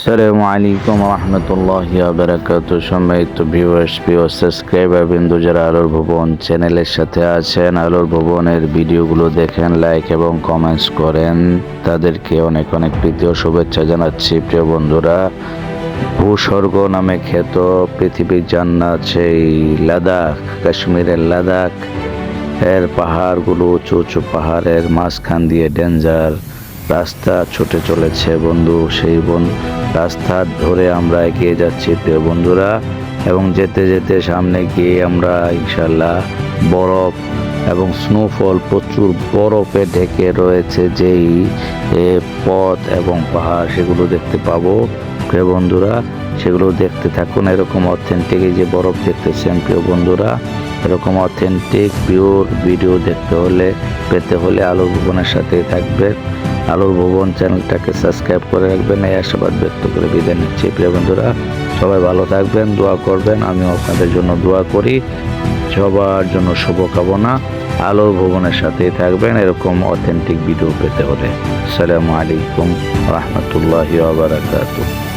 আসসালামু আলাইকুম রহমতুল্লাহি বারাকাতু। সম্মানিত ভিউয়ার্স, প্রিয় সাবস্ক্রাইবার বিন্দু যারা আলোর ভুবন চ্যানেলের সাথে আছেন, আলোর ভুবনের ভিডিওগুলো দেখেন, লাইক এবং কমেন্টস করেন, তাদেরকে অনেক অনেক প্রীতি ও শুভেচ্ছা জানাচ্ছি। প্রিয় বন্ধুরা, ভূস্বর্গ নামে খ্যাত পৃথিবীর জান্নাত সেই লাদাখ, কাশ্মীরের লাদাখ এর পাহাড়গুলো, উঁচু উঁচু পাহাড়ের মাঝখান দিয়ে ডেঞ্জার রাস্তা ছুটে চলেছে বন্ধু। সেই রাস্তা ধরে আমরা এগিয়ে যাচ্ছি প্রিয় বন্ধুরা, এবং যেতে যেতে সামনে গিয়ে আমরা ইনশাল্লাহ বরফ এবং স্নোফল, প্রচুর বরফে ঢেকে রয়েছে যেই পথ এবং পাহাড়, সেগুলো দেখতে পাবো প্রিয় বন্ধুরা। সেগুলো দেখতে থাকুন। এরকম অথেন্টিক এই যে বরফ দেখতেছেন প্রিয় বন্ধুরা, এরকম অথেন্টিক পিওর ভিডিও পেতে হলে আলোর ভুবনের সাথেই থাকবেন। আলোর ভুবন চ্যানেলটাকে সাবস্ক্রাইব করে রাখবেন, এই আশাবাদ ব্যক্ত করে বিদায় নিচ্ছি প্রিয় বন্ধুরা। সবাই ভালো থাকবেন, দোয়া করবেন, আমিও আপনাদের জন্য দোয়া করি। সবার জন্য শুভকামনা। আলোর ভুবনের সাথেই থাকবেন এরকম অথেন্টিক ভিডিও পেতে হলে। আসসালামু আলাইকুম রহমতুল্লাহি ওয়া বারাকাতুহু।